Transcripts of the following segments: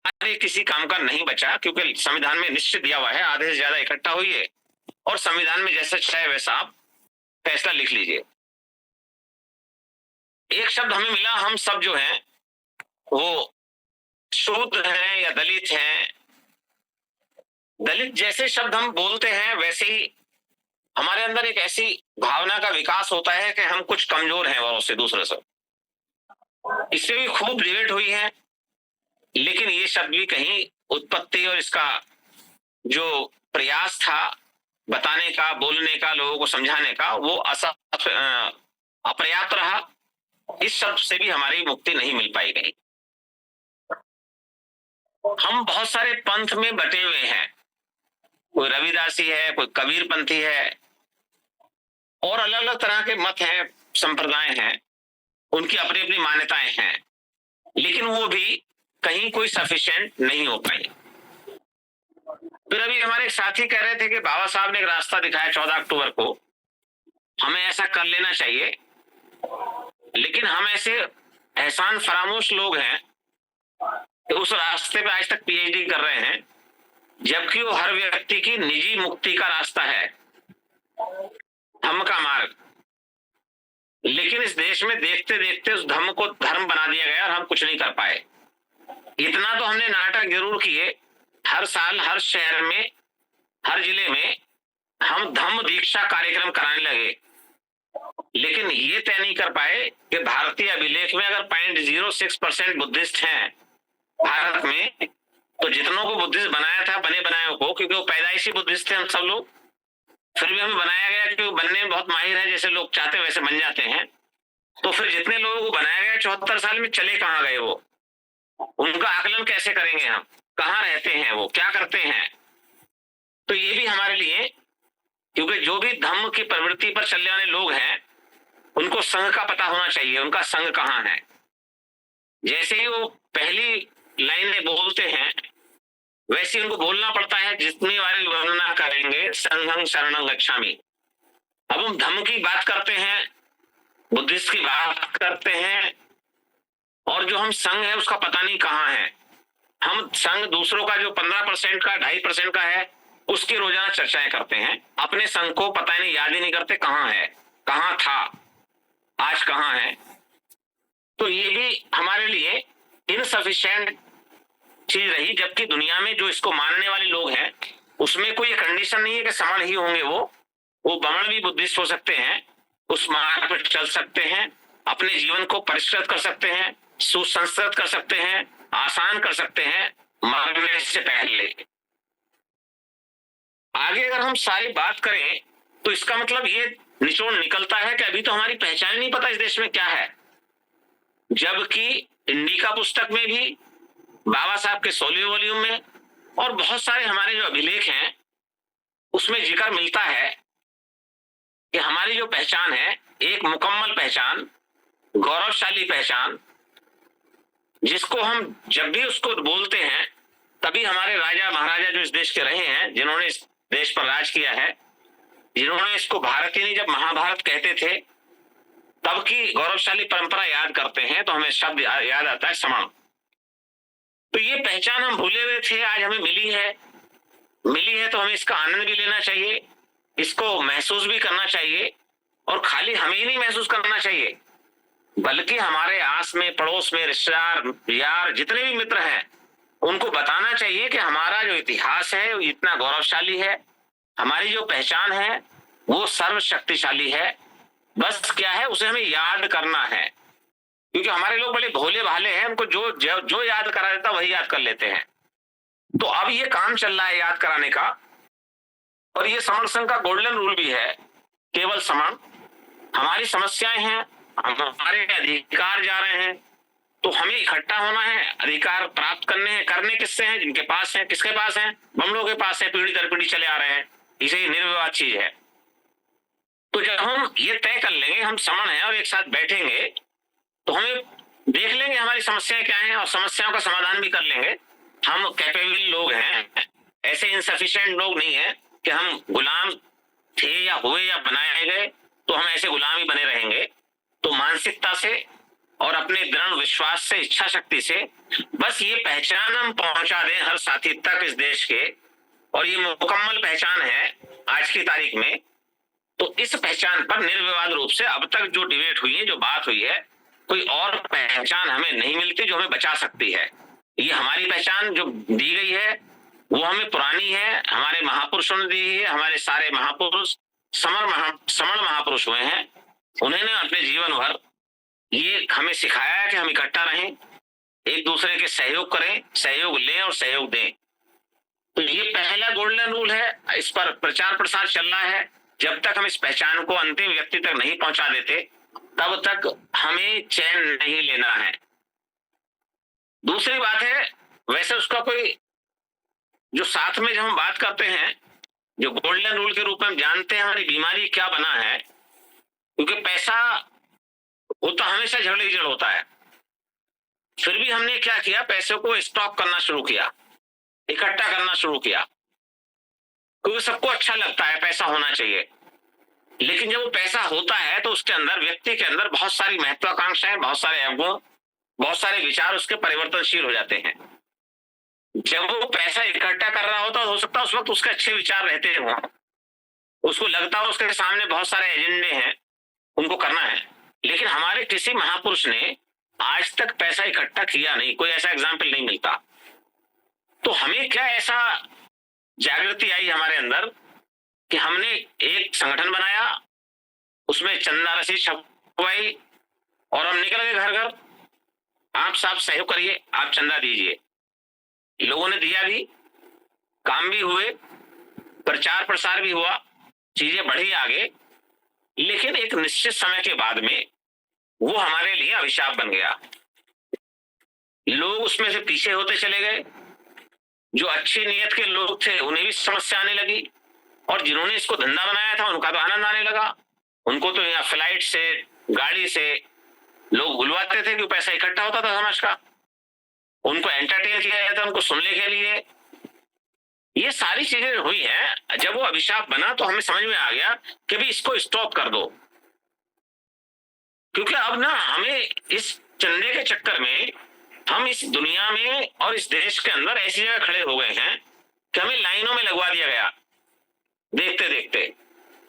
हमारे किसी काम का नहीं बचा, क्योंकि संविधान में निश्चित दिया हुआ है आधे से ज्यादा इकट्ठा होइए और संविधान में जैसा चाहे वैसा आप फैसला लिख लीजिए। एक शब्द हमें मिला, हम सब जो हैं वो शूद्र हैं या दलित हैं। दलित जैसे शब्द हम बोलते हैं वैसे ही हमारे अंदर एक ऐसी भावना का विकास होता है कि हम कुछ कमजोर हैं औरों से, दूसरे से। इससे भी खूब डिबेट हुई है, लेकिन ये शब्द भी कहीं उत्पत्ति और इसका जो प्रयास था बताने का, बोलने का, लोगों को समझाने का, वो अपर्याप्त रहा। इस शब्द से भी हमारी मुक्ति नहीं मिल पाई गई। हम बहुत सारे पंथ में बटे हुए हैं, कोई रविदासी है, कोई कबीरपंथी है, और अलग अलग तरह के मत हैं, संप्रदाय हैं, उनकी अपनी अपनी मान्यताएं हैं, लेकिन वो भी कहीं कोई सफिशिएंट नहीं हो पाई। फिर अभी हमारे एक साथी कह रहे थे कि बाबा साहब ने एक रास्ता दिखाया 14 अक्टूबर को, हमें ऐसा कर लेना चाहिए। लेकिन हम ऐसे एहसान फरामोश लोग हैं कि उस रास्ते पे आज तक पीएचडी कर रहे हैं, जबकि वो हर व्यक्ति की निजी मुक्ति का रास्ता है, धम्म का मार्ग। लेकिन इस देश में देखते देखते उस धम्म को धर्म बना दिया गया और हम कुछ नहीं कर पाए। इतना तो हमने नाटक जरूर किए, हर साल हर शहर में, हर जिले में हम धम्म दीक्षा कार्यक्रम कराने लगे, लेकिन ये तय नहीं कर पाए कि भारतीय अभिलेख में अगर 0.06% बुद्धिस्ट हैं भारत में, तो जितनों को बुद्धिस्ट बनाया था, बने बनाए को, क्योंकि वो पैदाइशी बुद्धिस्ट थे हम सब लोग, फिर भी हमें बनाया गया क्योंकि बनने में बहुत माहिर है, जैसे लोग चाहते हैं वैसे बन जाते हैं। तो फिर जितने लोगों को बनाया गया 74 साल में, चले कहाँ गए वो? उनका आकलन कैसे करेंगे हम? कहाँ रहते हैं वो, क्या करते हैं? तो ये भी हमारे लिए, क्योंकि जो भी धम्म की प्रवृत्ति पर चलने वाले लोग हैं उनको संघ का पता होना चाहिए, उनका संघ कहाँ है। जैसे ही वो पहली लाइनें बोलते हैं वैसे उनको बोलना पड़ता है, जितनी बार वर्णना करेंगे संघं शरणं गच्छामि। अब हम धम्म की बात करते हैं, बुद्धिस्ट की बात करते हैं, और जो हम संघ है उसका पता नहीं कहाँ है। हम संघ दूसरों का जो 15% का, 2.5% का है, उसकी रोजाना चर्चाएं करते हैं, अपने संघ को पता ही नहीं, याद ही नहीं करते कहाँ है, कहाँ था, आज कहाँ है। तो ये भी हमारे लिए इनसफिशिएंट चीज रही, जबकि दुनिया में जो इसको मानने वाले लोग हैं उसमें कोई कंडीशन नहीं है कि समण ही होंगे। वो बमण भी बुद्धिस्ट हो सकते हैं, उस मार्ग पर चल सकते हैं, अपने जीवन को परिष्कृत कर सकते हैं, सुसंस्कृत कर सकते हैं, आसान कर सकते हैं मरने से पहले। आगे अगर हम सारी बात करें तो इसका मतलब ये निचोड़ निकलता है कि अभी तो हमारी पहचान नहीं पता इस देश में क्या है, जबकि इंडिका पुस्तक में भी, बाबा साहब के 16वें वॉल्यूम में, और बहुत सारे हमारे जो अभिलेख हैं उसमें जिक्र मिलता है कि हमारी जो पहचान है एक मुकम्मल पहचान, गौरवशाली पहचान, जिसको हम जब भी उसको बोलते हैं तभी हमारे राजा महाराजा जो इस देश के रहे हैं, जिन्होंने इस देश पर राज किया है, जिन्होंने इसको भारत ही नहीं जब महाभारत कहते थे तब की गौरवशाली परंपरा याद करते हैं, तो हमें शब्द याद आता है समण। तो ये पहचान हम भूले हुए थे, आज हमें मिली है तो हमें इसका आनंद भी लेना चाहिए, इसको महसूस भी करना चाहिए, और खाली हमें ही नहीं महसूस करना चाहिए बल्कि हमारे आस में, पड़ोस में, रिश्तेदार, यार, जितने भी मित्र हैं उनको बताना चाहिए कि हमारा जो इतिहास है वो इतना गौरवशाली है, हमारी जो पहचान है वो सर्वशक्तिशाली है। बस क्या है, उसे हमें याद करना है, क्योंकि हमारे लोग बड़े भोले भाले हैं, उनको जो याद करा देता वही याद कर लेते हैं। तो अब ये काम चल रहा है याद कराने का, और ये समण संघ का गोल्डन रूल भी है, केवल समण। हमारी समस्याएं हैं, हमारे अधिकार जा रहे हैं, तो हमें इकट्ठा होना है, अधिकार प्राप्त करने हैं। करने किससे हैं? जिनके पास है। किसके पास है? बमलों के पास है, पीढ़ी दर पीढ़ी चले आ रहे हैं, इसे निर्विवाद चीज है। तो जब हम ये तय कर लेंगे हम समण हैं और एक साथ बैठेंगे, तो हमें देख लेंगे हमारी समस्याएं क्या हैं और समस्याओं का समाधान भी कर लेंगे। हम कैपेबल लोग हैं, ऐसे इनसफिशिएंट लोग नहीं है कि हम गुलाम थे या हुए या बनाए गए तो हम ऐसे गुलाम ही बने रहेंगे। तो मानसिकता से और अपने दृढ़ विश्वास से, इच्छा शक्ति से बस ये पहचान हम पहुंचा दें हर साथी तक इस देश के, और ये मुकम्मल पहचान है आज की तारीख में, तो इस पहचान पर निर्विवाद रूप से अब तक जो डिबेट हुई है, जो बात हुई है, कोई और पहचान हमें नहीं मिलती जो हमें बचा सकती है। ये हमारी पहचान जो दी गई है वो हमें पुरानी है, हमारे महापुरुषों ने दी है। हमारे सारे महापुरुष समण महापुरुष हुए हैं, उन्होंने अपने जीवन भर ये हमें सिखाया है कि हम इकट्ठा रहें, एक दूसरे के सहयोग करें, सहयोग लें और सहयोग दें। तो ये पहला गोल्डन रूल है, इस पर प्रचार प्रसार चल रहा है। जब तक हम इस पहचान को अंतिम व्यक्ति तक नहीं पहुंचा देते तब तक हमें चैन नहीं लेना है। दूसरी बात है, वैसे उसका कोई जो साथ में जब हम बात करते हैं, जो गोल्डन रूल के रूप में हम जानते हैं हमारी बीमारी क्या बना है, क्योंकि पैसा वो तो हमेशा झगड़े की जड़ होता है। फिर भी हमने क्या किया, पैसे को स्टॉक करना शुरू किया, इकट्ठा करना शुरू किया, क्योंकि सबको अच्छा लगता है पैसा होना चाहिए। लेकिन जब वो पैसा होता है तो उसके अंदर, व्यक्ति के अंदर बहुत सारी महत्वाकांक्षाएं, बहुत सारे अवगुण, बहुत सारे विचार उसके परिवर्तनशील हो जाते हैं। जब वो पैसा इकट्ठा कर रहा होता हो सकता है उस वक्त उसके अच्छे विचार रहते हों, उसको लगता हो उसके सामने बहुत सारे एजेंडे हैं, उनको करना है, लेकिन हमारे किसी महापुरुष ने आज तक पैसा इकट्ठा किया नहीं, कोई ऐसा एग्जाम्पल नहीं मिलता। तो हमें क्या ऐसा जागृति आई हमारे अंदर कि हमने एक संगठन बनाया, उसमें चंदा रसीद छपवाई और हम निकल गए घर घर, आप साहब सहयोग करिए, आप चंदा दीजिए। लोगों ने दिया भी, काम भी हुए, प्रचार प्रसार भी हुआ, चीजें बढ़ी आगे। लेकिन एक निश्चित समय के बाद में वो हमारे लिए अभिशाप बन गया। लोग उसमें से पीछे होते चले गए, जो अच्छी नीयत के लोग थे उन्हें भी समस्या आने लगी, और जिन्होंने इसको धंधा बनाया था उनका तो आनंद आने लगा। उनको तो यहाँ फ्लाइट से, गाड़ी से लोग बुलवाते थे कि पैसा इकट्ठा होता था समाज का, उनको एंटरटेन किया जाता, उनको सुनने के लिए। ये सारी चीजें हुई हैं। जब वो अभिशाप बना तो हमें समझ में आ गया कि भाई इसको स्टॉप कर दो, क्योंकि अब ना हमें इस चंदे के चक्कर में हम इस दुनिया में और इस देश के अंदर ऐसी जगह खड़े हो गए हैं कि हमें लाइनों में लगवा दिया गया। देखते देखते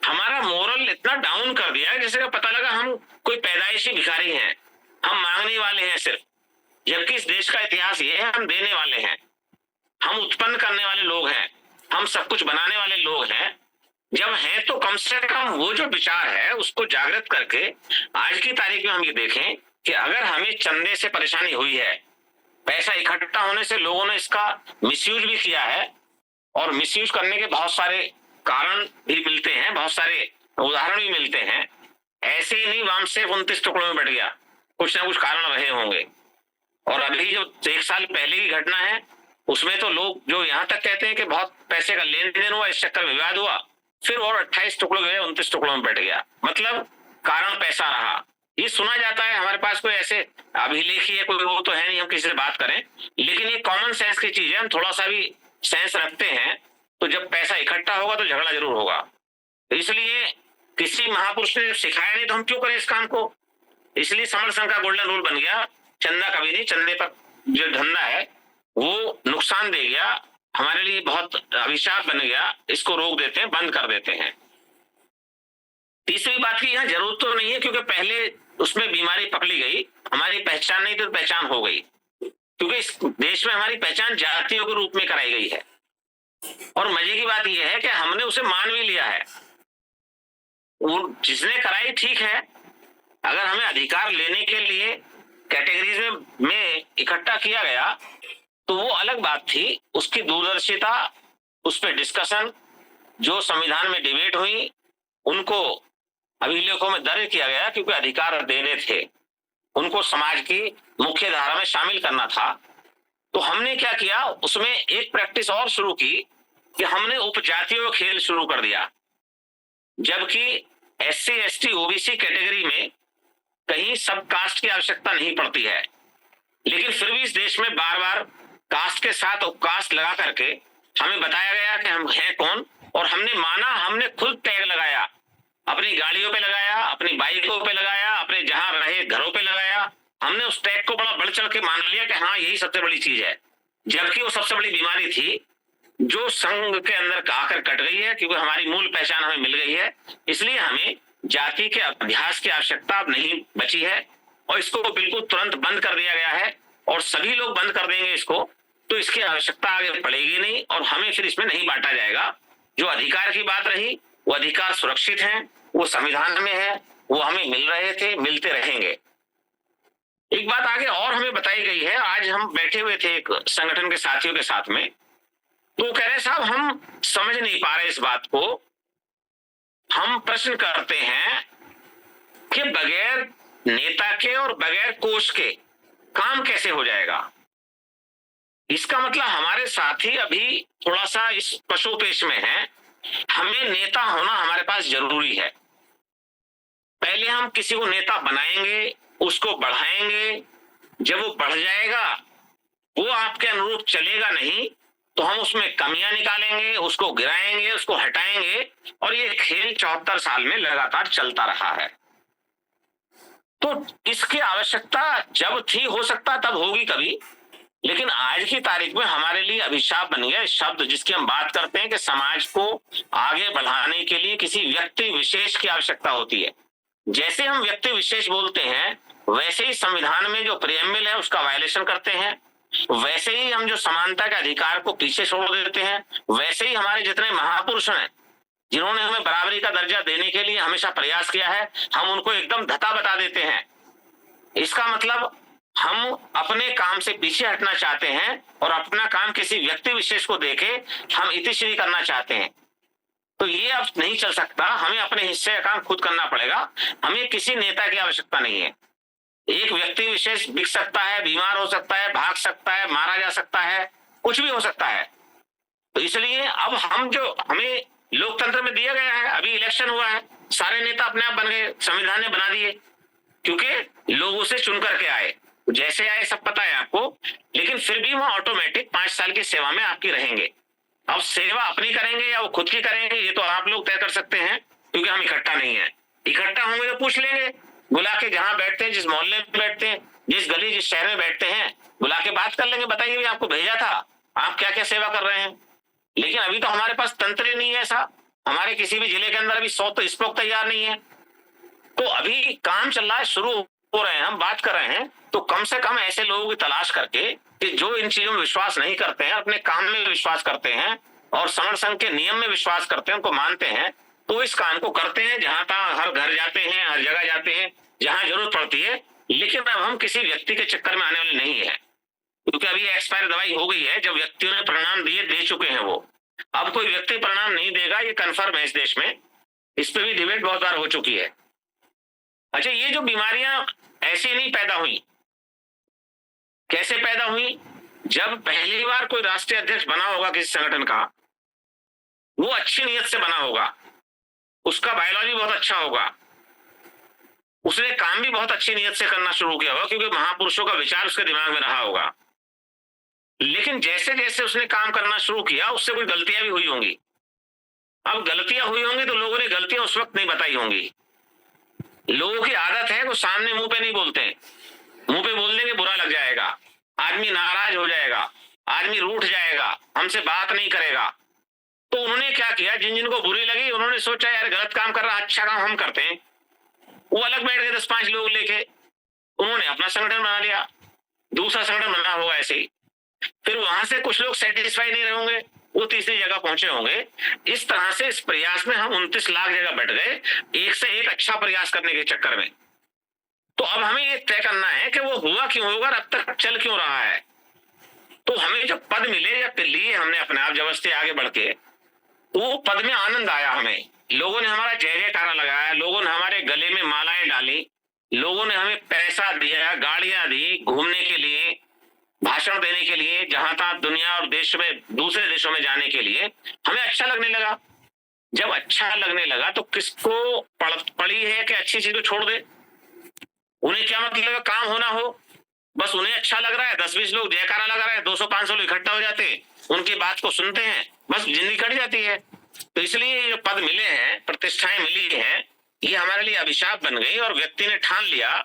हमारा मोरल इतना डाउन कर दिया है, जैसे पता लगा हम कोई पैदाइशी भिखारी हैं, हम मांगने वाले हैं सिर्फ, जबकि इस देश का इतिहास ये है हम देने वाले हैं, हम उत्पन्न करने वाले लोग हैं, हम सब कुछ बनाने वाले लोग हैं। जब हैं तो कम से कम वो जो विचार है उसको जागृत करके आज की तारीख में हम ये देखें कि अगर हमें चंदे से परेशानी हुई है, पैसा इकट्ठा होने से लोगों ने इसका मिसयूज भी किया है, और मिसयूज करने के बहुत सारे कारण भी मिलते हैं, बहुत सारे उदाहरण भी मिलते हैं। ऐसे ही नहीं वामसेफ 29 टुकड़ों में बढ़ गया, कुछ ना कुछ कारण रहे होंगे। और अभी जो 1 साल पहले की घटना है उसमें तो लोग जो यहाँ तक कहते हैं कि बहुत पैसे का लेन देन हुआ, इस चक्कर में विवाद हुआ, फिर और 28 टुकड़ों गए, 29 टुकड़ों में बैठ गया, मतलब कारण पैसा रहा। ये सुना जाता है, हमारे पास कोई ऐसे अभिलेखी है कोई वो तो है नहीं हम किसी से बात करें, लेकिन ये कॉमन सेंस की चीज है, हम थोड़ा सा भी सेंस रखते हैं तो जब पैसा इकट्ठा होगा तो झगड़ा जरूर होगा। तो इसलिए किसी महापुरुष ने सिखाया नहीं तो हम क्यों करें इस काम को। इसलिए समर संघ का गोल्डन रूल बन गया, चंदा कभी नहीं, चंदे पर जो धंधा है वो नुकसान दे गया, हमारे लिए बहुत अभिशाप बन गया, इसको रोक देते हैं, बंद कर देते हैं। तीसरी बात की यहाँ जरूरत तो नहीं है, क्योंकि पहले उसमें बीमारी पकड़ी गई, हमारी पहचान नहीं तो पहचान हो गई, क्योंकि इस देश में हमारी पहचान जातियों के रूप में कराई गई है। और मजे की बात यह है कि हमने उसे मान भी लिया है, वो जिसने कराई ठीक है, अगर हमें अधिकार लेने के लिए कैटेगरीज में इकट्ठा किया गया तो वो अलग बात थी, उसकी दूरदर्शिता, उस पर डिस्कशन, जो संविधान में डिबेट हुई, उनको अभिलेखों में दर्ज किया गया क्योंकि अधिकार देने थे, उनको समाज की मुख्य धारा में शामिल करना था। तो हमने क्या किया, उसमें एक प्रैक्टिस और शुरू की कि हमने उपजातियों का खेल शुरू कर दिया, जबकि SC ST OBC कैटेगरी में कहीं सब कास्ट की आवश्यकता नहीं पड़ती है, लेकिन फिर भी इस देश में बार बार कास्ट के साथ उपकास्ट लगा करके हमें बताया गया कि हम हैं कौन, और हमने माना, हमने खुद टैग लगाया, अपनी गाड़ियों पे लगाया, अपनी बाइकों पे लगाया, अपने जहां रहे घरों पे लगाया, हमने उस टैग को बड़ा बढ़ चढ़ के मान लिया कि हाँ यही सबसे बड़ी चीज है, जबकि वो सबसे बड़ी बीमारी थी जो संघ के अंदर आकर कट गई है, क्योंकि हमारी मूल पहचान हमें मिल गई है। इसलिए हमें जाति के अभ्यास की आवश्यकता अब नहीं बची है और इसको बिल्कुल तुरंत बंद कर दिया गया है और सभी लोग बंद कर देंगे इसको, तो इसकी आवश्यकता आगे पड़ेगी नहीं और हमें फिर इसमें नहीं बांटा जाएगा। जो अधिकार की बात रही, वो अधिकार सुरक्षित हैं, वो संविधान में है, वो हमें मिल रहे थे, मिलते रहेंगे। एक बात आगे और हमें बताई गई है, आज हम बैठे हुए थे एक संगठन के साथियों के साथ में, तो कह रहे साहब हम समझ नहीं पा रहे इस बात को, हम प्रश्न करते हैं कि बगैर नेता के और बगैर कोष के काम कैसे हो जाएगा। इसका मतलब हमारे साथी अभी थोड़ा सा इस पशुपेश में है, हमें नेता होना हमारे पास जरूरी है। पहले हम किसी को नेता बनाएंगे, उसको बढ़ाएंगे, जब वो बढ़ जाएगा, वो आपके अनुरूप चलेगा नहीं, तो हम उसमें कमियां निकालेंगे, उसको गिराएंगे, उसको हटाएंगे और ये खेल 74 साल में लगातार चलता रहा है। तो इसकी आवश्यकता जब थी, हो सकता तब होगी कभी, लेकिन आज की तारीख में हमारे लिए अभिशाप बन गया शब्द जिसकी हम बात करते हैं कि समाज को आगे बढ़ाने के लिए किसी व्यक्ति विशेष की आवश्यकता होती है। जैसे हम व्यक्ति विशेष बोलते हैं, वैसे ही संविधान में जो प्रिएम्बल है उसका वायलेशन करते हैं, वैसे ही हम जो समानता के अधिकार को पीछे छोड़ देते हैं, वैसे ही हमारे जितने महापुरुष हैं जिन्होंने हमें बराबरी का दर्जा देने के लिए हमेशा प्रयास किया है, हम उनको एकदम धता बता देते हैं। इसका मतलब हम अपने काम से पीछे हटना चाहते हैं और अपना काम किसी व्यक्ति विशेष को देके हम इतिश्री करना चाहते हैं। तो ये अब नहीं चल सकता, हमें अपने हिस्से का काम खुद करना पड़ेगा। हमें किसी नेता की आवश्यकता नहीं है। एक व्यक्ति विशेष बिक सकता है, बीमार हो सकता है, भाग सकता है, मारा जा सकता है, कुछ भी हो सकता है। तो इसलिए अब हम जो हमें लोकतंत्र में दिया गया है, अभी इलेक्शन हुआ है, सारे नेता अपने आप बन गए, संविधान ने बना दिए, क्योंकि लोगों से चुन करके आए, जैसे आए सब पता है आपको, लेकिन फिर भी वो ऑटोमेटिक 5 साल की सेवा में आपकी रहेंगे। अब सेवा अपनी करेंगे या वो खुद की करेंगे, ये तो आप लोग तय कर सकते हैं, क्योंकि हम इकट्ठा नहीं है। इकट्ठा होंगे तो पूछ लेंगे, बुला के जहां बैठते हैं, जिस मोहल्ले में बैठते हैं, जिस गली जिस शहर में बैठते हैं, बुला के बात कर लेंगे, बताइए आपको भेजा था, आप क्या क्या सेवा कर रहे हैं। लेकिन अभी तो हमारे पास तंत्र ही नहीं है ऐसा, हमारे किसी भी जिले के अंदर अभी 100 तो स्पोक तैयार नहीं है। तो अभी काम चल रहा है, शुरू हो रहे हैं, हम बात कर रहे हैं, तो कम से कम ऐसे लोगों की तलाश करके कि जो इन चीजों में विश्वास नहीं करते हैं, अपने काम में विश्वास करते हैं और समर संघ के नियम में विश्वास करते हैं, उनको मानते हैं, तो इस काम को करते हैं। जहां तक हर घर जाते हैं, हर जगह जाते हैं जहां जरूरत पड़ती है। लेकिन अब हम किसी व्यक्ति के चक्कर में आने वाले नहीं है, क्योंकि अभी एक्सपायर दवाई हो गई है, जब व्यक्तियों ने परिणाम दे चुके हैं वो, अब कोई व्यक्ति परिणाम नहीं देगा, ये कन्फर्म है इस देश में। इस पे भी डिबेट बहुत बार हो चुकी है। अच्छा, ये जो बीमारियां ऐसे नहीं पैदा हुई, कैसे पैदा हुई? जब पहली बार कोई राष्ट्रीय अध्यक्ष बना होगा किसी संगठन का, वो अच्छी नीयत से बना होगा, उसका बायोलॉजी बहुत अच्छा होगा, उसने काम भी बहुत अच्छी नीयत से करना शुरू किया होगा, क्योंकि महापुरुषों का विचार उसके दिमाग में रहा होगा। लेकिन जैसे जैसे उसने काम करना शुरू किया, उससे कोई गलतियां भी हुई होंगी। अब गलतियां हुई होंगी तो लोगों ने गलतियां उस वक्त नहीं बताई होंगी। लोगों की आदत है वो सामने मुंह पे नहीं बोलते, मुंह पे बोल देंगे बुरा लग जाएगा, आदमी नाराज हो जाएगा, आदमी रूठ जाएगा, हमसे बात नहीं करेगा। तो उन्होंने क्या किया, जिन जिनको बुरी लगी उन्होंने सोचा यार गलत काम कर रहा, अच्छा काम हम करते हैं, वो अलग बैठ गए 10-5 लोग लेके, उन्होंने अपना संगठन बना लिया, दूसरा संगठन बना होगा ऐसे ही। फिर वहां से कुछ लोग सेटिस्फाई नहीं रहेंगे, वो तीसरी जगह पहुंचे होंगे। इस तरह से इस प्रयास में हम 29 लाख जगह बैठ गए, एक से एक अच्छा प्रयास करने के चक्कर में। तो अब हमें ये तय करना है कि वो हुआ क्यों होगा, अब तक चल क्यों रहा है। तो हमें जो पद मिले या लिए हमने अपने आप जबरदस्ती आगे बढ़ के, वो पद में आनंद आया, हमें लोगों ने हमारा जय जयकारा लगाया, लोगों ने हमारे गले में मालाएं डाली, लोगों ने हमें पैसा दिया, गाड़ियां दी घूमने के लिए, भाषण देने के लिए, जहां तक दुनिया और देश में दूसरे देशों में जाने के लिए हमें अच्छा लगने लगा। जब अच्छा लगने लगा तो किसको पड़ी है कि अच्छी चीज को छोड़ दे। उन्हें क्या मतलब काम होना हो, बस उन्हें अच्छा लग रहा है, 10-20 लोग जयकारा लगा रहे हैं, 200-500 लोग इकट्ठा हो जाते हैं, उनकी बात को सुनते हैं, बस जिंदगी कट जाती है। तो इसलिए ये जो पद मिले हैं, प्रतिष्ठाएं मिली हैं, ये हमारे लिए अभिशाप बन गई और व्यक्ति ने ठान लिया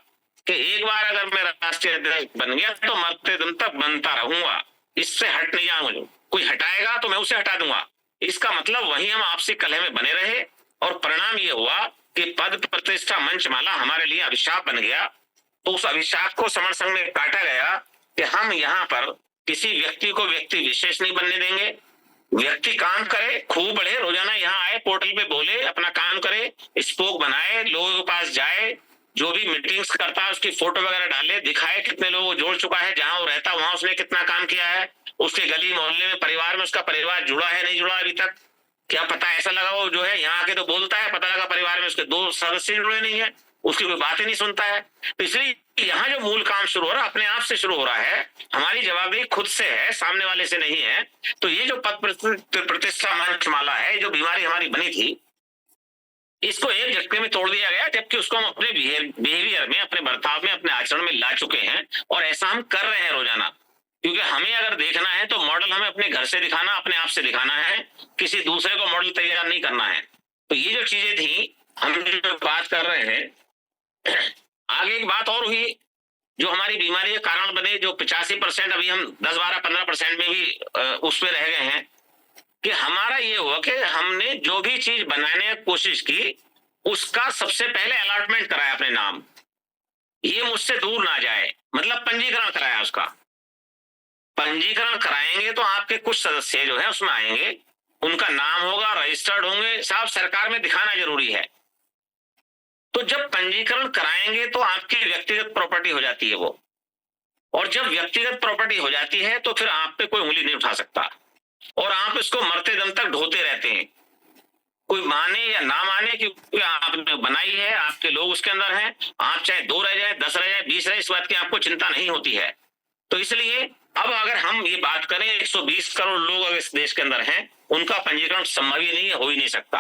कि एक बार अगर मैं राष्ट्रीय अध्यक्ष बन गया तो मरते दम तक बनता रहूंगा, इससे हट नहीं जाऊंगा, कोई हटाएगा तो मैं उसे हटा दूंगा। इसका मतलब वही हम आपसी कलह में बने रहे और परिणाम ये हुआ कि पद प्रतिष्ठा मंचमाला हमारे लिए अभिशाप बन गया। तो उस अभिशाप को समर संघ में काटा गया कि हम यहाँ पर किसी व्यक्ति को व्यक्ति विशेष नहीं बनने देंगे। व्यक्ति काम करे, खूब बढ़े, रोजाना यहाँ आए, पोर्टल पे बोले, अपना काम करे, स्पोक बनाए, लोगों के पास जाए, जो भी मीटिंग्स करता है उसकी फोटो वगैरह डाले, दिखाए कितने लोगों को जोड़ चुका है, जहां वो रहता वहां उसने कितना काम किया है, उसके गली मोहल्ले में परिवार में उसका परिवार जुड़ा है नहीं जुड़ा अभी तक, क्या पता ऐसा लगा वो जो है यहाँ आके तो बोलता है, पता लगा परिवार में उसके 2 सदस्य जुड़े नहीं है, उसकी कोई बात ही नहीं सुनता है। तो इसलिए यहाँ जो मूल काम शुरू हो रहा है अपने आप से शुरू हो रहा है, हमारी जवाबदेही खुद से है, सामने वाले से नहीं है। तो ये जो पद प्रतिष्ठा मंचमाला है, जो बीमारी हमारी बनी थी, इसको एक झटके में तोड़ दिया गया, जबकि उसको हम अपने बिहेवियर में, अपने बर्ताव में, अपने आचरण में ला चुके हैं और ऐसा हम कर रहे हैं रोजाना। क्योंकि हमें अगर देखना है तो मॉडल हमें अपने घर से दिखाना, अपने आप से दिखाना है, किसी दूसरे को मॉडल तैयार नहीं करना है। तो ये जो चीजें थी हम जो बात कर रहे हैं, आगे एक बात और हुई जो हमारी बीमारी के कारण बने, जो 85% अभी हम 10-12-15% में भी उस पे रह गए हैं, कि हमारा ये हुआ कि हमने जो भी चीज बनाने की कोशिश की उसका सबसे पहले अलॉटमेंट कराया अपने नाम, ये मुझसे दूर ना जाए, मतलब पंजीकरण कराया उसका। पंजीकरण कराएंगे तो आपके कुछ सदस्य जो है उसमें आएंगे, उनका नाम होगा, रजिस्टर्ड होंगे, साहब सरकार में दिखाना जरूरी है। तो जब पंजीकरण कराएंगे तो आपकी व्यक्तिगत प्रॉपर्टी हो जाती है वो, और जब व्यक्तिगत प्रॉपर्टी हो जाती है तो फिर आप पे कोई उंगली नहीं उठा सकता और आप इसको मरते दम तक ढोते रहते हैं, कोई माने या ना माने, क्योंकि आपने बनाई है, आपके लोग उसके अंदर हैं, आप चाहे 2 रह जाए, 10 रह जाए, 20 रहे, इस बात की आपको चिंता नहीं होती है। तो इसलिए अब अगर हम ये बात करें 120 करोड़ लोग अगर इस देश के अंदर हैं, उनका पंजीकरण संभव ही नहीं है, हो ही नहीं सकता।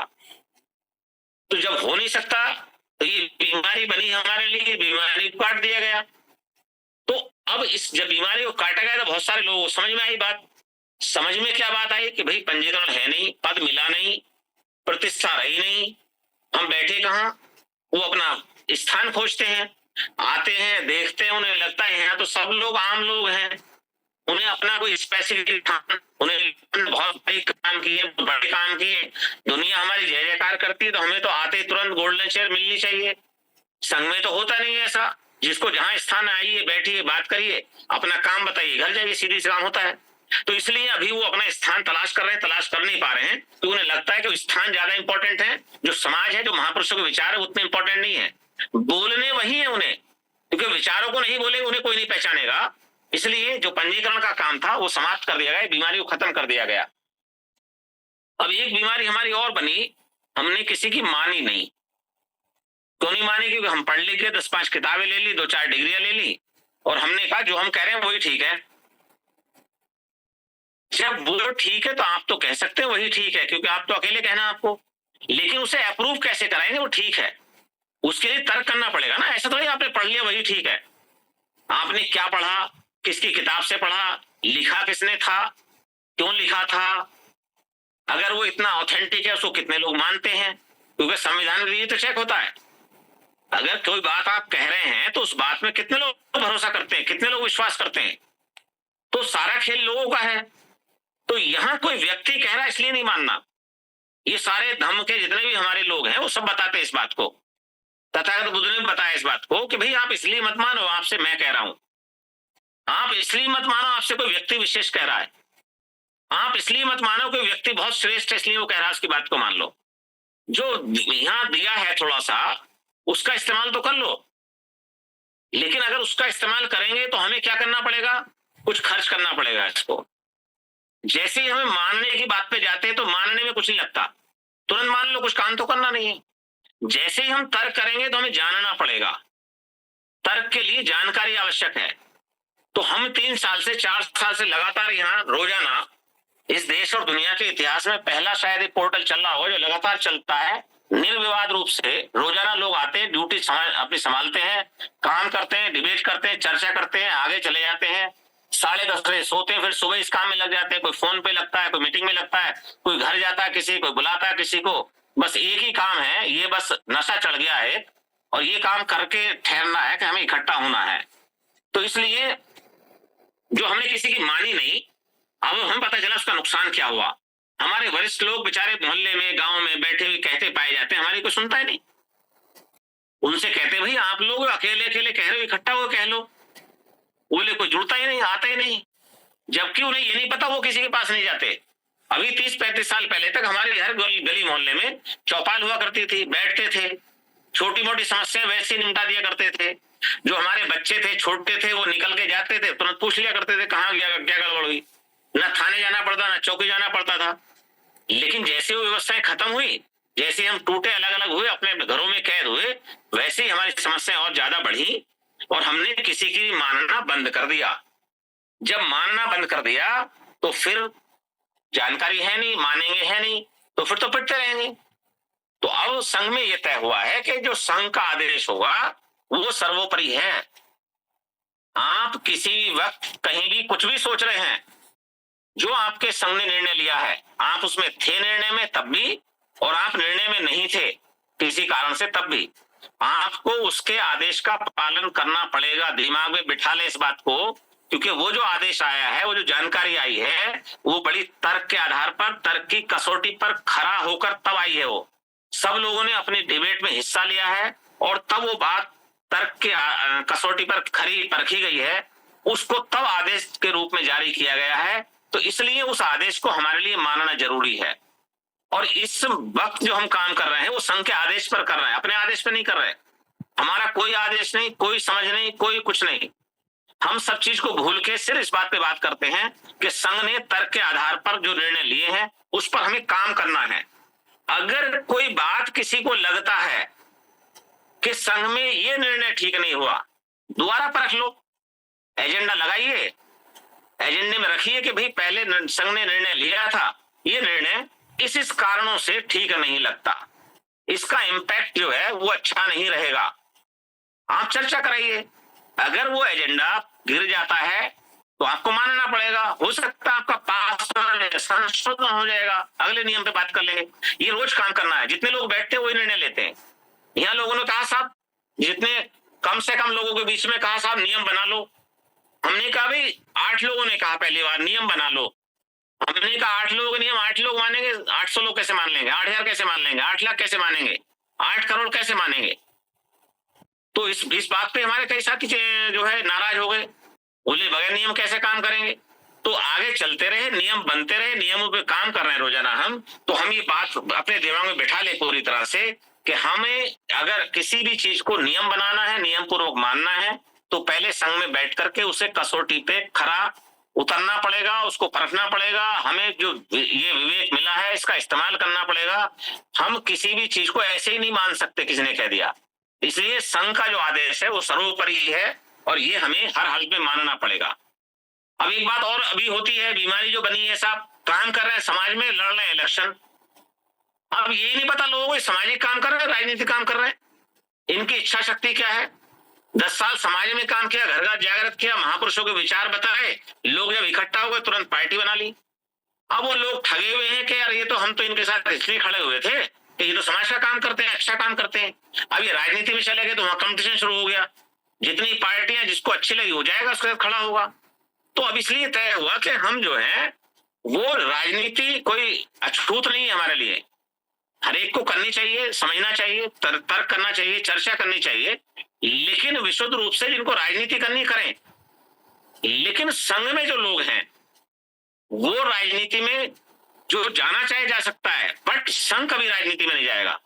तो जब हो नहीं सकता तो ये बीमारी बनी हमारे लिए, बीमारी को काट दिया गया। तो अब इस जब बीमारी को काटा गया तो बहुत सारे लोगों को समझ में आई बात। समझ में क्या बात आई कि भाई पंजीकरण है नहीं, पद मिला नहीं, प्रतिष्ठा रही नहीं, हम बैठे कहाँ, वो अपना स्थान खोजते हैं, आते हैं, देखते हैं, उन्हें लगता है यहाँ तो सब लोग आम लोग हैं, उन्हें अपना कोई स्पेसिफिक स्थान, उन्हें बहुत बड़े काम किए, बड़े काम किए, दुनिया हमारी जय जयकार करती है, तो हमें तो आते ही तुरंत गोल्डन चेयर मिलनी चाहिए। संघ में तो होता नहीं है ऐसा, जिसको जहां स्थान आइए, बैठिए, बात करिए, अपना काम बताइए, घर जाइए, सीधी सी काम होता है। तो इसलिए अभी वो अपना स्थान तलाश कर रहे हैं, तलाश कर नहीं पा रहे हैं, तो उन्हें लगता है कि स्थान ज्यादा इंपॉर्टेंट है, जो समाज है, जो महापुरुषों के विचार है उतने इंपॉर्टेंट नहीं है, बोलने वही है उन्हें, क्योंकि विचारों को नहीं बोले उन्हें कोई नहीं पहचानेगा। इसलिए जो पंजीकरण का काम था वो समाप्त कर दिया गया, बीमारी को खत्म कर दिया गया। अब एक बीमारी हमारी और बनी, हमने किसी की मानी नहीं। क्यों नहीं मानी? क्योंकि हम पढ़ लिख के 10-5 किताबें ले ली, 2-4 डिग्रियां ले ली और हमने कहा जो हम कह रहे हैं वही ठीक है। जब वो ठीक है तो आप तो कह सकते हैं वही ठीक है, क्योंकि आप तो अकेले कहना आपको, लेकिन उसे अप्रूव कैसे कराएंगे वो ठीक है? उसके लिए तर्क करना पड़ेगा ना। ऐसा थोड़ी आपने पढ़ लिया वही ठीक है। आपने क्या पढ़ा, किसकी किताब से पढ़ा, लिखा किसने था, क्यों लिखा था, अगर वो इतना ऑथेंटिक है उसको कितने लोग मानते हैं, क्योंकि संविधान में तो चेक होता है। अगर कोई बात आप कह रहे हैं तो उस बात में कितने लोग भरोसा करते हैं, कितने लोग विश्वास करते हैं, तो सारा खेल लोगों का है। तो यहां कोई व्यक्ति कह रहा है इसलिए नहीं मानना, ये सारे धर्म के जितने भी हमारे लोग हैं वो सब बताते हैं इस बात को। तथागत बुद्ध ने बताया इस बात को कि भाई आप इसलिए मत मानो, आपसे मैं कह रहा हूं, आप इसलिए मत मानो आपसे कोई व्यक्ति विशेष कह रहा है, आप इसलिए मत मानो कोई व्यक्ति बहुत श्रेष्ठ है इसलिए वो कह रहा है, उसकी बात को मान लो। जो यहां दिया है थोड़ा सा उसका इस्तेमाल तो कर लो, लेकिन अगर उसका इस्तेमाल करेंगे तो हमें क्या करना पड़ेगा, कुछ खर्च करना पड़ेगा इसको। जैसे ही हमें मानने की बात पे जाते हैं तो मानने में कुछ नहीं लगता, तुरंत मान लो, कुछ काम तो करना नहीं है। जैसे ही हम तर्क करेंगे तो हमें जानना पड़ेगा, तर्क के लिए जानकारी आवश्यक है। तो हम 3 साल से 4 साल से लगातार यहाँ रोजाना इस देश और दुनिया के इतिहास में पहला शायद एक पोर्टल चल रहा हो जो लगातार चलता है, निर्विवाद रूप से रोजाना लोग आते हैं, ड्यूटी अपनी संभालते हैं, काम करते हैं, डिबेट करते हैं, चर्चा करते हैं, आगे चले जाते हैं, 10:30 बजे सोते हैं, फिर सुबह इस काम में लग जाते हैं, कोई फोन पे लगता है, कोई मीटिंग में लगता है, कोई घर जाता है किसी, कोई बुलाता है किसी को, बस एक ही काम है, ये बस नशा चढ़ गया है और ये काम करके ठहरना है कि हमें इकट्ठा होना है। तो इसलिए जो हमने किसी की मानी नहीं, अब हमें पता चला उसका नुकसान क्या हुआ। हमारे वरिष्ठ लोग बेचारे मोहल्ले में, गांव में बैठे हुए कहते पाए जाते हैं, हमारी कोई सुनता ही नहीं। उनसे कहते भाई आप लोग अकेले अकेले कह रहे हो, इकट्ठा हो कह लो। बोले कोई जुड़ता ही नहीं, आता ही नहीं। जबकि उन्हें ये नहीं पता, वो किसी के पास नहीं जाते। अभी 30-35 साल पहले तक हमारे हर गली मोहल्ले में चौपाल हुआ करती थी, बैठते थे, छोटी मोटी समस्याएं वैसे निपटा दिया करते थे। जो हमारे बच्चे थे, छोटे थे, वो निकल के जाते थे, तुरंत पूछ लिया करते थे कहाँ गया, क्या गड़बड़ हुई। ना थाने जाना पड़ता, ना चौकी जाना पड़ता था। लेकिन जैसे वो व्यवस्थाएं खत्म हुई, जैसे हम टूटे, अलग अलग हुए, अपने घरों में कैद हुए, वैसे ही हमारी समस्याएं और ज्यादा बढ़ी और हमने किसी की मानना बंद कर दिया। जब मानना बंद कर दिया तो फिर जानकारी है नहीं, मानेंगे है नहीं, तो फिर तो पिटते रहेंगे। तो अब संघ में यह तय हुआ है कि जो संघ का आदेश होगा वो सर्वोपरि है। आप किसी वक्त कहीं भी कुछ भी सोच रहे हैं, जो आपके संघ ने निर्णय लिया है, आप उसमें थे निर्णय में तब भी, और आप निर्णय में नहीं थे किसी कारण से तब भी, आपको उसके आदेश का पालन करना पड़ेगा। दिमाग में बिठा ले इस बात को, क्योंकि वो जो आदेश आया है, वो जो जानकारी आई है, वो बड़ी तर्क के आधार पर, तर्क की कसौटी पर खरा होकर तब आई है। वो सब लोगों ने अपनी डिबेट में हिस्सा लिया है और तब वो बात तर्क के कसौटी पर खरी परखी गई है, उसको तब आदेश के रूप में जारी किया गया है। तो इसलिए उस आदेश को हमारे लिए मानना जरूरी है। और इस वक्त जो हम काम कर रहे हैं वो संघ के आदेश पर कर रहे हैं, अपने आदेश पर नहीं कर रहे। हमारा कोई आदेश नहीं, कोई समझ नहीं, कोई कुछ नहीं। हम सब चीज को भूल के सिर्फ इस बात पे बात करते हैं कि संघ ने तर्क के आधार पर जो निर्णय लिए हैं उस पर हमें काम करना है। अगर कोई बात किसी को लगता है कि संघ में ये निर्णय ठीक नहीं हुआ, दोबारा परख लो, एजेंडा लगाइए, एजेंडे में रखिए कि भाई पहले संघ ने निर्णय लिया था, ये निर्णय इस कारणों से ठीक नहीं लगता, इसका इम्पैक्ट जो है वो अच्छा नहीं रहेगा। आप चर्चा कराइए। अगर वो एजेंडा गिर जाता है तो आपको मानना पड़ेगा। हो सकता है आपका पास संशोधन हो जाएगा, अगले नियम पे बात कर लेंगे। ये रोज काम करना है। जितने लोग बैठते हैं वही निर्णय लेते हैं। यहाँ लोगों ने कहा साहब, जितने कम से कम लोगों के बीच में कहा साहब नियम बना लो। हमने कहा भाई 8 लोगों ने कहा पहली बार नियम बना लो। हमने कहा 8 लोगों के नियम 8 लोग मानेंगे, 800 लोग कैसे मान लेंगे, 8000 कैसे मान लेंगे, 8 लाख कैसे मानेंगे, 8 करोड़ कैसे मानेंगे। तो इस बात पे हमारे कई साथी जो है नाराज हो गए, बोले बगैर नियम कैसे काम करेंगे। तो आगे चलते रहे, नियम बनते रहे, नियमों पे काम कर रहे हैं रोजाना हम। तो हम ये बात अपने दिमाग में बिठा ले पूरी तरह से कि हमें अगर किसी भी चीज को नियम बनाना है, नियम पूर्वक मानना है, तो पहले संघ में बैठ करके उसे कसौटी पे खरा उतरना पड़ेगा, उसको परखना पड़ेगा। हमें जो ये विवेक मिला है इसका इस्तेमाल करना पड़ेगा। हम किसी भी चीज को ऐसे ही नहीं मान सकते किसी ने कह दिया। इसलिए संघ का जो आदेश है वो सर्वोपरि है और ये हमें हर हाल में मानना पड़ेगा। अब एक बात और अभी होती है, बीमारी जो बनी है साहब, काम कर रहे हैं समाज में, लड़ रहे हैं इलेक्शन। अब ये नहीं पता लोगों को सामाजिक काम कर रहे हैं, राजनीतिक काम कर रहे हैं, इनकी इच्छा शक्ति क्या है। 10 साल समाज में काम किया, घर घर जागृत किया, महापुरुषों के विचार बताए, लोग जब इकट्ठा हो गए तुरंत पार्टी बना ली। अब वो लोग ठगे हुए हैं कि यार ये तो हम तो इनके साथ इसलिए खड़े हुए थे कि ये तो समाज का काम करते हैं, अच्छा काम करते हैं। अब ये राजनीति में चले गए तो वहां कंपटीशन शुरू हो गया, जितनी पार्टियां जिसको अच्छी लगी हो जाएगा, उसके साथ खड़ा होगा। तो अब इसलिए तय हुआ कि हम जो है वो राजनीति कोई अछूत नहीं है हमारे लिए, हर एक को करनी चाहिए, समझना चाहिए, तर्क करना चाहिए, चर्चा करनी चाहिए, लेकिन विशुद्ध रूप से जिनको राजनीति करनी करें। लेकिन संघ में जो लोग हैं वो राजनीति में जो जाना चाहे जा सकता है, बट संघ कभी राजनीति में नहीं जाएगा।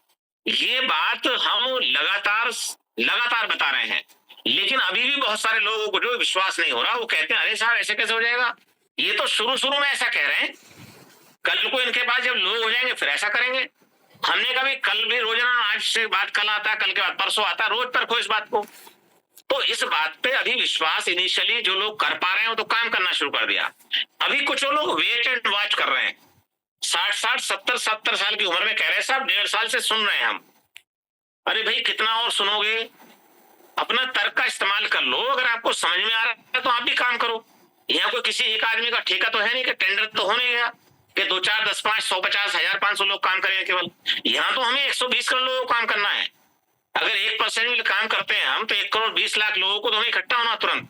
ये बात हम लगातार बता रहे हैं, लेकिन अभी भी बहुत सारे लोगों को जो विश्वास नहीं हो रहा, वो कहते हैं अरे साहब ऐसे कैसे हो जाएगा। ये तो शुरू में ऐसा कह रहे हैं, कल को इनके पास जब लोग हो जाएंगे फिर ऐसा करेंगे। हमने कभी कल भी रोजाना, आज से बात कल आता है, कल के बाद परसों आता है, रोज परखो इस बात को। तो इस बात पे अभी विश्वास इनिशियली जो लोग कर पा रहे हैं वो तो काम करना शुरू कर दिया। अभी कुछ लोग वेट एंड वॉच कर रहे हैं, 60 70 साल की उम्र में कह रहे हैं साहब 1.5 साल से सुन रहे हैं हम। अरे भाई कितना और सुनोगे, अपना तर्क का इस्तेमाल कर लो। अगर आपको समझ में आ रहा है तो आप भी काम करो। यहाँ कोई किसी एक आदमी का ठेका तो है नहीं कि टेंडर तो हो नहीं गया कि 2 4 10 5 150 1000 500 लोग काम करेंगे केवल। यहाँ तो हमें 120 करोड़ लोगों को काम करना है। अगर 1% भी काम करते हैं हम, तो 1,20,00,000 लोगों को तो हमें इकट्ठा होना तुरंत।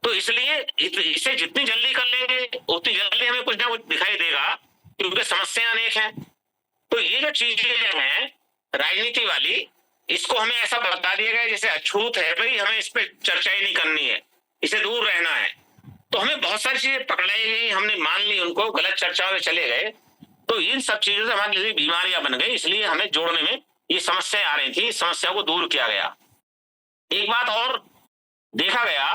तो इसलिए इसे जितनी जल्दी कर लेंगे उतनी जल्दी हमें कुछ ना कुछ दिखाई देगा, क्योंकि समस्या अनेक है। तो ये जो चीजें हैं राजनीति वाली, इसको हमें ऐसा बता दिया गया जैसे अछूत है, भाई हमें इस पे चर्चा ही नहीं करनी है, इसे दूर रहना है। तो हमें बहुत सारी चीजें पकड़ाई गई, हमने मान ली उनको, गलत चर्चाओं में चले गए, तो इन सब चीजों से हमारे लिए बीमारियां बन गई। इसलिए हमें जोड़ने में ये समस्याएं आ रही थी, इस समस्या को दूर किया गया। एक बात और देखा गया,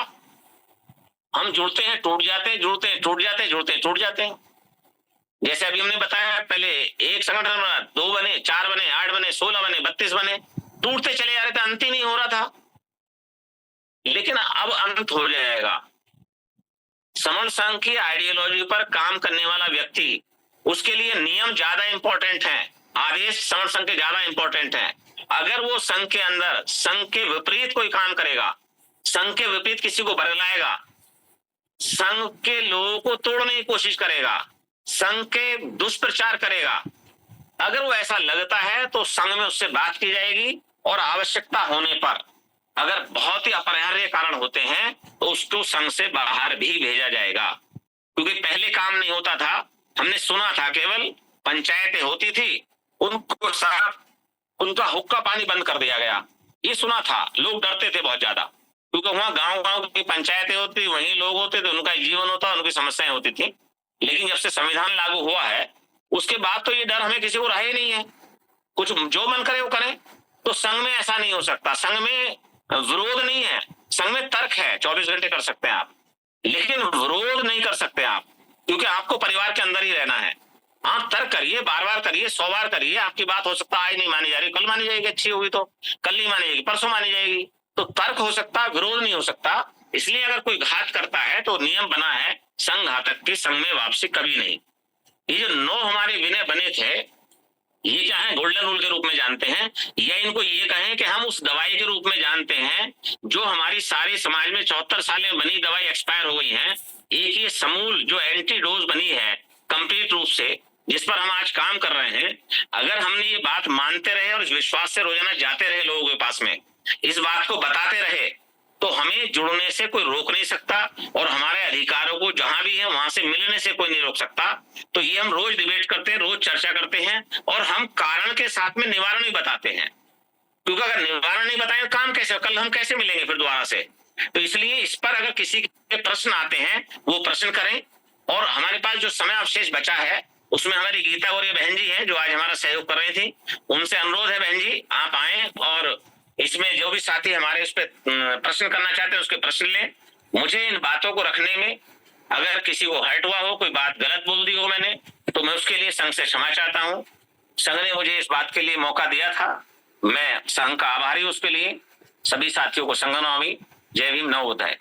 हम जुड़ते हैं टूट जाते हैं, जुड़ते हैं टूट जाते हैं, जुड़ते हैं टूट जाते हैं। जैसे अभी हमने बताया, पहले एक संगठन बना, 2 बने, 4 बने, 8 बने, 16 बने, 32 बने, टूटते चले जा रहे थे, अंत ही नहीं हो रहा था। लेकिन अब अंत हो जाएगा। समण संघ की आइडियोलॉजी पर काम करने वाला व्यक्ति, उसके लिए नियम ज्यादा इंपॉर्टेंट है, आदेश समण संघ के ज्यादा इंपॉर्टेंट है। अगर वो संघ के अंदर संघ के विपरीत कोई काम करेगा, संघ के विपरीत किसी को बरगलाएगा, संघ के लोगों को तोड़ने की कोशिश करेगा, संघ के दुष्प्रचार करेगा, अगर वो ऐसा लगता है तो संघ में उससे बात की जाएगी, और आवश्यकता होने पर अगर बहुत ही अपरिहार्य कारण होते हैं तो उसको संघ से बाहर भी भेजा जाएगा। क्योंकि पहले काम नहीं होता था, हमने सुना था, केवल पंचायतें होती थी, उनको साफ, उनका हुक्का पानी बंद कर दिया गया, ये सुना था। लोग डरते थे बहुत ज्यादा, क्योंकि वहां गांव गांव की पंचायतें होती, वहीं लोग होते थे, उनका जीवन होता, उनकी समस्याएं होती थी। लेकिन जब से संविधान लागू हुआ है, उसके बाद तो ये डर हमें किसी को रहा ही नहीं है, कुछ जो मन करे वो करें। तो संघ में ऐसा नहीं हो सकता, संघ में विरोध नहीं है, संघ में तर्क है, 24 घंटे कर सकते हैं आप, लेकिन विरोध नहीं कर सकते आप, क्योंकि आपको परिवार के अंदर ही रहना है। आप तर्क करिए, बार बार करिए, 100 बार करिए, आपकी बात हो सकता है आज नहीं मानी जा रही, कल मानी जाएगी, अच्छी होगी तो, कल नहीं मानी जाएगी, परसों मानी जाएगी। तो तर्क हो सकता, विरोध नहीं हो सकता। इसलिए अगर कोई घात करता है तो नियम बना है, संघ घातक की संघ में वापसी कभी नहीं। ये जो 9 हमारे विनय बने थे, ये क्या है, गोल्डन रूल के रूप में जानते हैं, या इनको ये कहें कि हम उस दवाई के रूप में जानते हैं जो हमारी सारे समाज में 74 साल में बनी दवाई एक्सपायर हो गई है। एक ये समूल जो एंटीडोज बनी है कंप्लीट रूप से, जिस पर हम आज काम कर रहे हैं, अगर हमने ये बात मानते रहे और इस विश्वास से रोजाना जाते रहे लोगों के पास में, इस बात को बताते रहे, तो हमें जुड़ने से कोई रोक नहीं सकता, और हमारे अधिकारों को जहां भी है वहां से मिलने से कोई नहीं रोक सकता। तो ये हम रोज डिबेट करते हैं, रोज चर्चा करते हैं, और हम कारण के साथ में निवारण भी बताते हैं, क्योंकि अगर निवारण नहीं बताएंगे काम कैसे, कल हम कैसे मिलेंगे फिर दोबारा से। तो इसलिए इस पर अगर किसी के प्रश्न आते हैं वो प्रश्न करें, और हमारे पास जो समय अवशेष बचा है उसमें हमारी गीता और ये बहन जी है जो आज हमारा सहयोग कर रही थी, उनसे अनुरोध है बहन जी आप आए, और इसमें जो भी साथी हमारे उस पर प्रश्न करना चाहते हैं उसके प्रश्न लें। मुझे इन बातों को रखने में अगर किसी को हर्ट हुआ हो, कोई बात गलत बोल दी हो मैंने, तो मैं उसके लिए संघ से क्षमा चाहता हूँ। संघ ने मुझे इस बात के लिए मौका दिया था, मैं संघ का आभारी हूँ उसके लिए। सभी साथियों को संघ नवमी, जय भीम, नवोदय।